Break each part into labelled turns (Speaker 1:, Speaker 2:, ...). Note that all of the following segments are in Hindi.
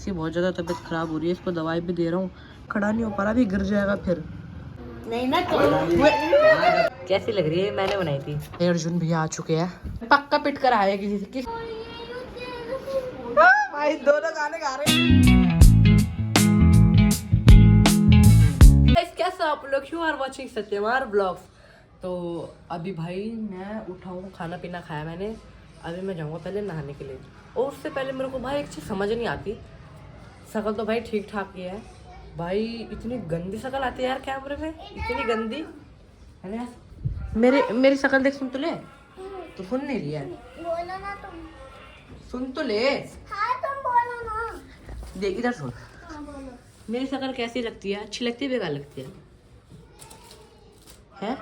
Speaker 1: इसकी बहुत ज़्यादा तबीयत ख़राब हो रही है, इसको दवाई भी दे रहा हूँ, खड़ा नहीं हो पा रहा, भी गिर जाएगा फिर। नहीं ना कैसी लग रही है, मैंने बनाई थी। अर्जुन भी आ चुके हैं, पक्का पिट कर आए किसी से। भाई दोनों गाने गा रहे हैं। कैसा आप लोग, यू आर वाचिंग सत्यमार ब्लॉग्स। तो अभी भाई मैं उठा हूँ, खाना पीना खाया मैंने, अभी मैं जाऊँगा पहले नहाने के लिए। और उससे पहले मेरे को भाई एक चीज़ समझ नहीं आती, शक्ल तो भाई ठीक ठाक ही है भाई, इतनी गंदी शक्ल आती है यार कैमरे में, इतनी गंदी है ना। मेरी शक्ल देख, सुन तो ले, तो सुन नहीं रही है,
Speaker 2: बोलो ना तुम,
Speaker 1: सुन तो ले।
Speaker 2: हाँ तुम बोलो ना।
Speaker 1: देख इधर सुन,
Speaker 2: हाँ बोलो।
Speaker 1: मेरी शक्ल कैसी लगती है, अच्छी लगती है बेकार लगती है? हैं?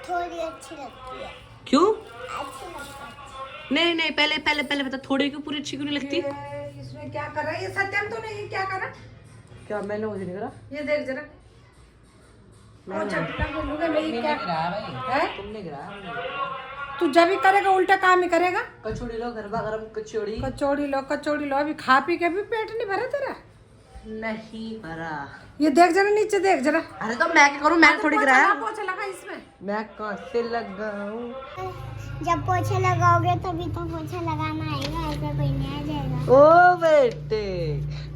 Speaker 2: थोड़ी अच्छी लगती है।
Speaker 1: क्यों?
Speaker 2: अच्छी लगती है।
Speaker 1: नहीं नहीं, पहले पहले पहले बता, थोड़ी क्यों, पूरी अच्छी क्यों नहीं लगती?
Speaker 3: इसमें क्या कर रहा है ये सत्यम? तो नहीं क्या कर रहा?
Speaker 1: क्या मैंने मुझे नहीं करा?
Speaker 3: ये देख जरा,
Speaker 1: मैंने
Speaker 3: चटना बोलूंगा मैं क्या
Speaker 1: गिराया भाई,
Speaker 3: है?
Speaker 1: तुमने गिराया।
Speaker 3: तू जब भी करेगा उल्टा काम ही करेगा।
Speaker 1: कचौड़ी लो, गरबा गरम कचौड़ी।
Speaker 3: कचौड़ी लो, अभी खा पी के भी पेट नहीं भरा तेरा?
Speaker 1: नहीं भरा।
Speaker 3: ये देख जरा, नीचे देख जरा।
Speaker 1: अरे तो मैं क्या करूं, मैं थोड़ी गिराया।
Speaker 3: पोछा लगा इसमें।
Speaker 1: मैं कहाँ से लगाऊं?
Speaker 2: जब पोछा लगाओगे तभी तो पोछा लगाना आएगा, ऐसा कोई नहीं आ जाएगा।
Speaker 1: ओ बेटे,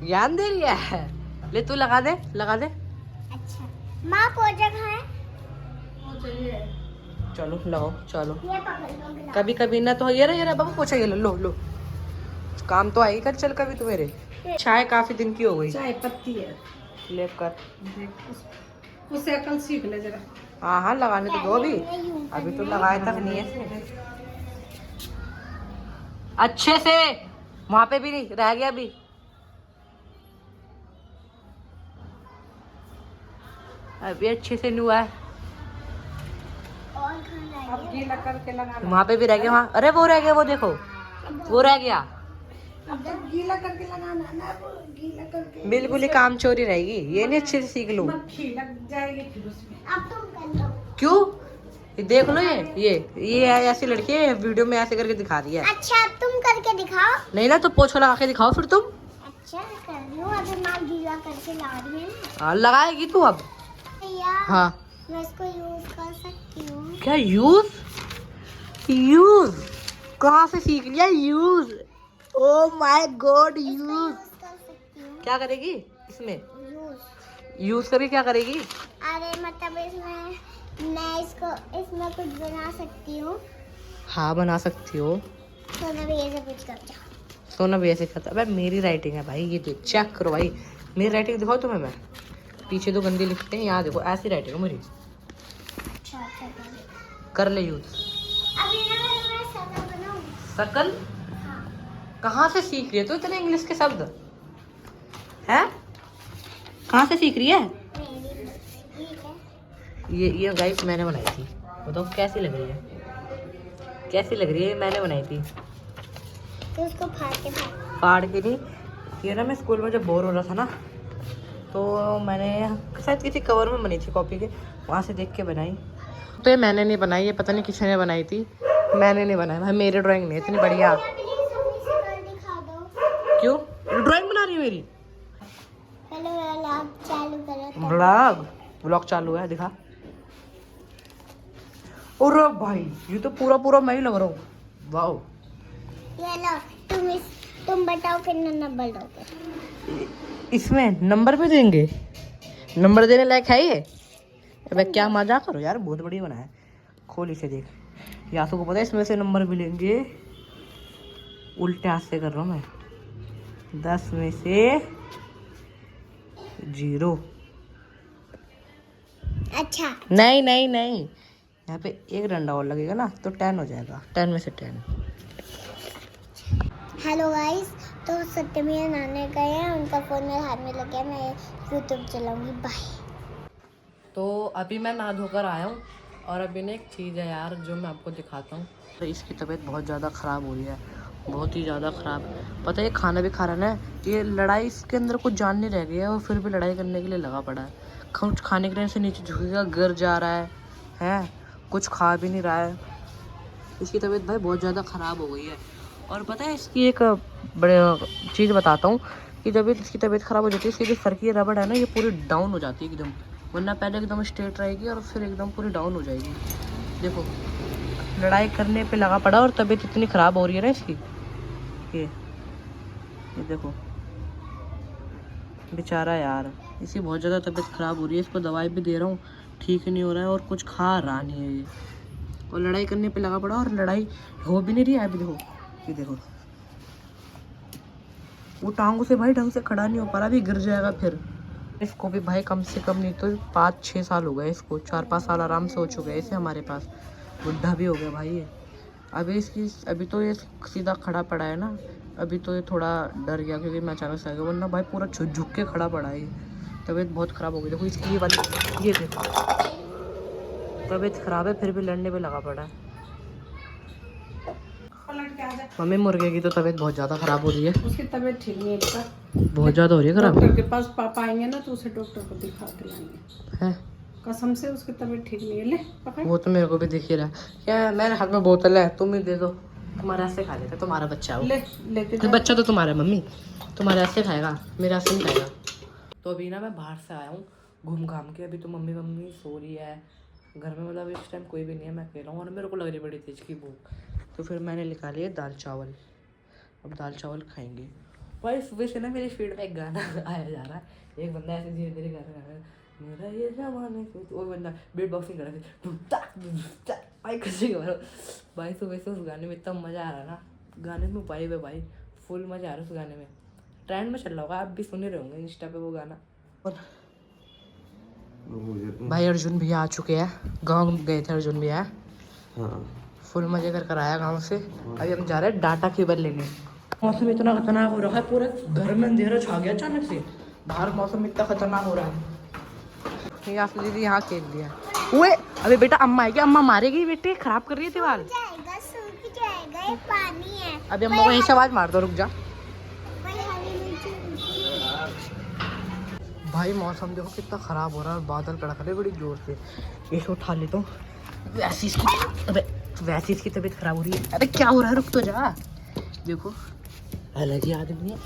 Speaker 1: ज्ञान दे रही है, ले तू लगा दे, लगा दे।
Speaker 2: अच्छा माँ पोछा खाए।
Speaker 1: चलो लगाओ, चलो।
Speaker 2: ये पकड़ लो गिलास।
Speaker 1: कभी कभी ना तो ये रहा बाबू, पोछा ये लो लो, काम तो आई कर, चल कभी तो मेरे। चाय काफी दिन की हो गई,
Speaker 3: चाय पत्ती है,
Speaker 1: ले कर।
Speaker 3: उससे अकल सीख ले जरा।
Speaker 1: हाँ हाँ, लगाने तो दो अभी तो लगाए तक नहीं है इसने। अच्छे से, वहां पे भी नहीं रह गया अभी। अभी अच्छे से नहीं हुआ है,
Speaker 2: और खाना
Speaker 3: अब गीला करके लगाना।
Speaker 1: वहां पे भी रह गया, वहाँ, अरे वो रह गया, वो देखो वो रह गया।
Speaker 3: अब जब गीला करके लगाना ना, वो गीला करके
Speaker 1: बिल्कुल ही काम चोरी रहेगी, ये नहीं अच्छे से सीख लूं।
Speaker 3: मक्खी लग जाएगी फिर उसमें।
Speaker 2: अब तुम कर लो।
Speaker 1: क्यों? ये देख लो, ये ऐसी लड़की है, वीडियो में ऐसे करके दिखा रही है।
Speaker 2: अच्छा अब तुम करके दिखाओ।
Speaker 1: नहीं ना, तो पोछा लगा के दिखाओ फिर तुम।
Speaker 2: अच्छा कर लो, अभी माँ गीला करके ला रही है ना।
Speaker 1: हाँ, लगाएगी तू अब।
Speaker 2: भैया
Speaker 1: हाँ,
Speaker 2: मैं इसको यूज कर सकती हूँ?
Speaker 1: क्या यूज? यूज कहाँ से सीख लिया use? Oh my God, use
Speaker 2: use कर सकती हूँ।
Speaker 1: क्या करेगी इसमें?
Speaker 2: यूज।
Speaker 1: यूज करके क्या करेगी?
Speaker 2: अरे मतलब इसमें मैं इसमें कुछ बना सकती हूँ।
Speaker 1: हाँ बना सकती हो।
Speaker 2: सोना भी ऐसे कुछ कर जाओ।
Speaker 1: सोना भी ऐसे करता है। मेरी राइटिंग है भाई, ये देख, चेक करो भाई, मेरी राइटिंग दिखाओ तुम्हें मैं। पीछे तो गंदी लिखते हैं, यहाँ देखो ऐसी राइटिंग है मेरी।
Speaker 2: अच्छा
Speaker 1: कर ले यूज।
Speaker 2: अभी ना मैं शकल बनाऊँ।
Speaker 1: शकल?
Speaker 2: हाँ।
Speaker 1: कहाँ से सीख रही है तू इतने इंग्लिश के शब्द? हैं? कहाँ से सीख रही है?
Speaker 2: मेरी ठीक है।
Speaker 1: ये गाइस मैंने बनाई थी, बताओ कैसी लग रही है? कैसी लग रही है? मैंने बनाई थी।
Speaker 2: तो उसको
Speaker 1: फाड़ के नहीं, ये ना मैं स्कूल में जब बोर हो रहा था ना, तो मैंने शायद किसी कवर में बनी थी कॉपी के, वहाँ से देख के बनाई। तो ये मैंने नहीं बनाई, ये पता नहीं किसी ने बनाई थी, मैंने नहीं बनाई भाई, मेरी ड्राइंग नहीं इतनी बढ़िया।
Speaker 2: दिखा दो।
Speaker 1: क्यों? ड्राइंग बना रही है मेरी?
Speaker 2: पहले व्लॉग चालू करो।
Speaker 1: व्लॉग चालू है, दिखा। अरे भाई ये तो पूरा पूरा मैं ही लग रहा हूँ। वाओ,
Speaker 2: ये लो, तुम बताओ कितना नंबर दोगे?
Speaker 1: इसमें नंबर भी देंगे? नंबर देने लायक है ये? अबे क्या मजाक करो यार, बहुत बढ़िया बना है। खोल इसे देख, या तो को पता है इसमें से नंबर भी लेंगे। उल्टे हाथ से कर रहा हूँ मैं। 10 में से 0।
Speaker 2: अच्छा
Speaker 1: नहीं नहीं नहीं, यहाँ पे एक डंडा और लगेगा ना तो 10 हो जाएगा। 10 में से 10।
Speaker 2: हेलो गाइस, तो सत्यमीर नाने गए हैं, उनका फ़ोन मेरे हाथ में लग गया, मैं यूट्यूब चलाऊंगी। बाय।
Speaker 1: तो अभी मैं नहा धोकर आया हूँ, और अभी ना एक चीज़ है यार जो मैं आपको दिखाता हूँ। तो इसकी तबीयत बहुत ज़्यादा ख़राब हो रही है, बहुत ही ज़्यादा ख़राब। पता है, ये खाना भी खा रहा है ना, ये लड़ाई, इसके अंदर कुछ जान नहीं रह गया है, और फिर भी लड़ाई करने के लिए लगा पड़ा है। कुछ खाने के टाइम से नीचे झुकेगा, गिर जा रहा है, कुछ खा भी नहीं रहा है। इसकी तबीयत भाई बहुत ज़्यादा ख़राब हो गई है। और पता है इसकी एक बड़े चीज़ बताता हूँ, कि जब इसकी तबीयत ख़राब हो जाती है इसकी जो सर की रबड़ है ना ये पूरी डाउन हो जाती है एकदम, वरना पहले एकदम स्ट्रेट रहेगी और फिर एकदम पूरी डाउन हो जाएगी। देखो लड़ाई करने पे लगा पड़ा और तबीयत इतनी ख़राब हो रही है ना इसकी। ये देखो बेचारा यार, इसकी बहुत ज़्यादा तबीयत ख़राब हो रही है, इसको दवाई भी दे रहा हूँ ठीक नहीं हो रहा है और कुछ खा रहा नहीं है ये, और लड़ाई करने पे लगा पड़ा और लड़ाई हो भी नहीं रही है। अभी देखो ये देखो वो टांगों से भाई ढंग से खड़ा नहीं हो पा रहा, अभी गिर जाएगा फिर। इसको भी भाई कम से कम नहीं तो 5-6 साल हो गए इसको, 4-5 साल आराम से हो चुके हैं इसे हमारे पास, बुढ़ा भी हो गया भाई ये। अभी तो ये सीधा खड़ा पड़ा है ना, अभी तो ये थोड़ा डर गया क्योंकि मैं अचानक से आ गया, वरना भाई पूरा झुक के खड़ा पड़ा है ये। तबीयत बहुत ख़राब हो गई। देखो इसकी ये वाली, ये देखो तबीयत ख़राब है फिर भी लड़ने पे लगा पड़ा है।
Speaker 3: पलट के आ जा।
Speaker 1: मम्मी मुर्गे की तो तबीयत बहुत ज़्यादा ख़राब हो रही है,
Speaker 3: उसकी तबीयत ठीक नहीं है बेटा,
Speaker 1: बहुत ज़्यादा हो रही है ख़राब।
Speaker 3: डॉक्टर के पास पापा आएंगे ना तो उसे डॉक्टर को दिखा के लाएंगे।
Speaker 1: है
Speaker 3: कसम से उसकी तबीयत ठीक नहीं है। ले पकड़।
Speaker 1: वो तो मेरे को भी दिख ही रहा है। क्या मेरे हाथ में बोतल है, तुम ही दे दो, तुम्हारे हाथ से खा लेते, तुम्हारा बच्चा हो।
Speaker 3: ले लेके
Speaker 1: तो बच्चा तो तुम्हारा है मम्मी, तुम्हारे हाथ से खाएगा, मेरे हाथ से नहीं खाएगा। तो अभी ना मैं बाहर से आया हूँ घूम घाम के, अभी तो मम्मी सो रही है घर में, मतलब इस टाइम कोई भी नहीं है, मैं अकेला हूँ और मेरे को लग रही बड़ी तेज की भूख। तो फिर मैंने निकाली है दाल चावल, अब दाल चावल खाएंगे। भाई सुबह से ना मेरी फीड में एक गाना आया जा रहा है, एक बंदा ऐसे धीरे धीरे गाना गा रहा है, मेरा ये जमाने से, वो बंदा बीट बॉक्सिंग कर रहा है भाई खुशी के भाई सुबह से उस गाने में इतना मज़ा आ रहा है ना, गाने में भाई भाई फुल मज़ा आ रहा है उस गाने में, ट्रेंड में चल रहा होगा, आप भी सुन ही रहे होंगे इंस्टा पे वो गाना। और भाई अर्जुन भैया आ चुके हैं, गाँव गए थे अर्जुन भैया,
Speaker 4: हाँ
Speaker 1: फुल मजे कर आया गाँव से। अभी हम जा रहे हैं डाटा केबल लेने। मौसम इतना खतरनाक हो रहा है, पूरे घर में अंधेरा छा गया अचानक से, बाहर मौसम इतना खतरनाक हो रहा है। ये आपने दीदी यहाँ खेल दिया हुए, अभी बेटा अम्मा आएगी, अम्मा मारेगी बेटे, खराब कर रही है दीवार,
Speaker 2: जाएगा, सूख जाएगा, ये पानी है।
Speaker 1: अभी अम्मा को ऐसे आवाज मार दो, रुक जा। भाई मौसम देखो कितना खराब हो रहा है, बादल कड़क रहे बड़ी जोर से, इसे उठा लेता हूँ। वैसे इसकी तबीयत खराब हो रही है। अबे क्या हो रहा है, रुक तो जा। देखो अलग ही आदमी है,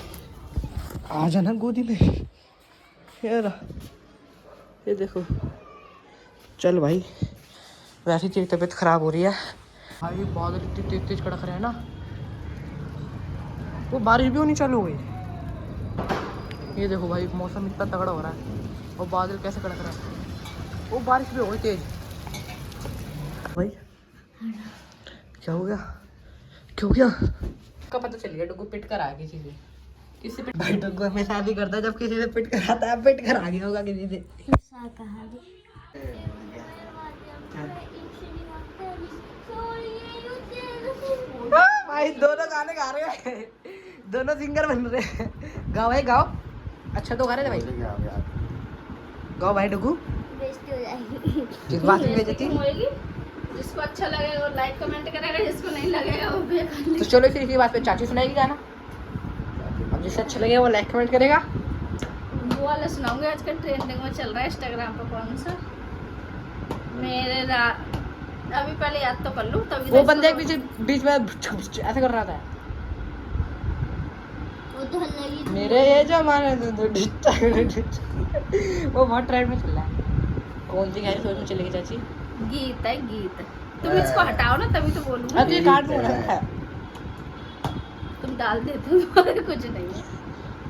Speaker 1: आ जाना गोदी में, ये देखो चल भाई। वैसे तेरी तबीयत खराब हो रही है भाई, बादल इतनी तेज कड़क रहे हैं ना, वो बारिश भी होनी चालू हो गई। ये देखो भाई मौसम इतना तगड़ा हो रहा है और बादल कैसे कड़क रहा है, वो बारिश भी हो गई तेज। भाई क्या हो गया, क्यों गया का पता चल गया, डुगू पिट कर आ गई किसी से, किसी पे भाई डुगू हमें शादी करता है जब किसी से पिट कर आता है, पिट कर आ गया होगा किसी से। भाई दोनों गाने गा रहे हैं, दोनों सिंगर बन रहे हैं। गाओ भाई गाओ, अच्छा तो गा रहे थे भाई, गाओ भाई डुगू।
Speaker 2: बेइज्जती हो जाएगी।
Speaker 1: किस बात की बेइज्जती?
Speaker 5: जिसको अच्छा लगेगा वो लाइक कमेंट करेगा, जिसको नहीं लगेगा वो बेकार नहीं।
Speaker 1: तो चलो फिर इसी बात पे चाची सुनाएगी गाना, अब जिसे अच्छा लगेगा वो लाइक कमेंट करेगा।
Speaker 5: वो वाला सुनाऊंगी, आजकल ट्रेंडिंग में चल रहा है इंस्टाग्राम पे, कौन सा अभी पहले याद तो कर लूं तभी।
Speaker 1: वो बंदे बीच में ऐसे कर रहा था, मेरे ये जमाने वो बहुत ट्रेंड में चल रहा है। कौन सी गाड़ी सोच में चलेगी चाची?
Speaker 5: गीत है गीत, तुम इसको हटाओ ना तभी तो बोलूंगा।
Speaker 1: अरे काट दो ना,
Speaker 5: तुम डाल देते हो तो कुछ नहीं है,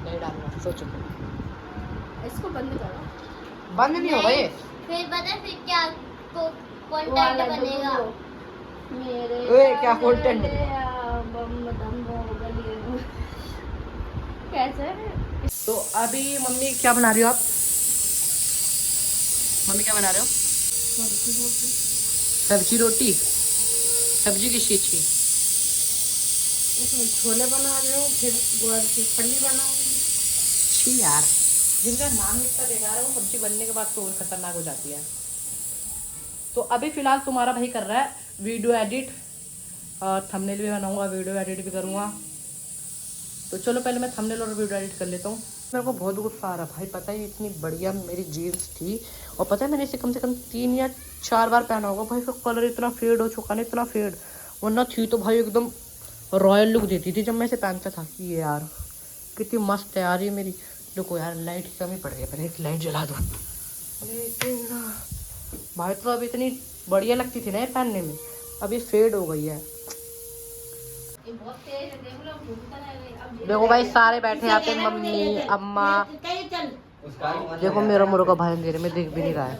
Speaker 1: नहीं डालना, सोचो
Speaker 5: इसको बंद करो।
Speaker 1: बंद नहीं होगा ये,
Speaker 2: फिर पता है फिर क्या कंटेंट
Speaker 5: वाला
Speaker 2: बनेगा।
Speaker 5: मेरे
Speaker 1: ओए, क्या content?
Speaker 5: बम दम हो गली कैसे।
Speaker 1: तो अभी मम्मी क्या बना रही हो आप? मम्मी क्या बना रहे हो? सब्जी रोटी, सब्जी किस चीज की?
Speaker 3: उसमें छोले बना रहे हो, फिर गुआर की फली बनाऊंगी।
Speaker 1: छी यार, जिनका नाम इतना बेकार है वो सब्जी बनने के बाद तो और खतरनाक हो जाती है। तो अभी फिलहाल तुम्हारा भाई कर रहा है वीडियो एडिट, और थंबनेल भी बनाऊंगा, वीडियो एडिट भी करूंगा। तो चलो पहले मैं थंबनेल और वीडियो एडिट कर लेता हूँ। मेरे को बहुत गुस्सा आ रहा भाई, पता है इतनी बढ़िया मेरी जीन्स थी और पता है मैंने इसे कम से कम 3 या 4 बार पहना होगा भाई, इसका कलर इतना फेड हो चुका ना, इतना फेड, वरना थी तो भाई एकदम रॉयल लुक देती थी जब मैं इसे पहनता था। कि ये यार कितनी मस्त है यार ये मेरी। देखो यार लाइट की कमी पड़ गई, पहले एक लाइट जला दो। भाई तो अब इतनी बढ़िया लगती थी ना ये पहनने में, अब ये फेड हो गई है।
Speaker 5: ये बहुत तेज है, देख लो घूमता रहेगा। अब
Speaker 1: देखो भाई सारे बैठे यहाँ पे, मम्मी अम्मा। देखो मेरा मुर्गा का भाई अंधेरे में दिख भी नहीं रहा है।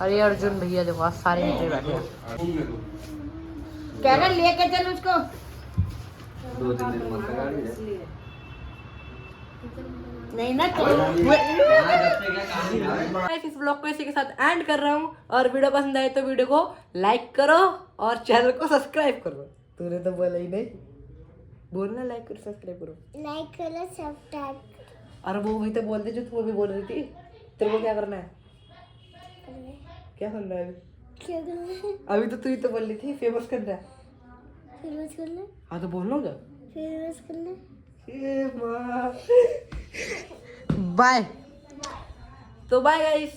Speaker 1: अरे अर्जुन भैया देखो आज सारे नीचे बैठे हैं।
Speaker 3: कह रहा लेके चल उसको।
Speaker 4: 2-3 दिन मत गाड़ी है।
Speaker 3: नहीं ना
Speaker 1: इस ब्लॉग को इसी के साथ एंड कर रहा हूँ, और वीडियो पसंद आए तो वीडियो को लाइक करो और चैनल को सब्सक्राइब करो। तूने तो बोला ही नहीं, बोलना लाइक करो सब्सक्राइब करो।
Speaker 2: लाइक करो, सब्सक्राइब
Speaker 1: और वो भी तो बोलते जो तू अभी बोल रही थी। तेरे को क्या करना है, क्या करना है अभी?
Speaker 2: क्या करना?
Speaker 1: अभी तो तू ही तो बोल रही थी फेमस करना है।
Speaker 2: फेमस करना,
Speaker 1: हाँ तो बोल लो जा।
Speaker 2: फेमस करना।
Speaker 1: बाय। तो बाय गाइस।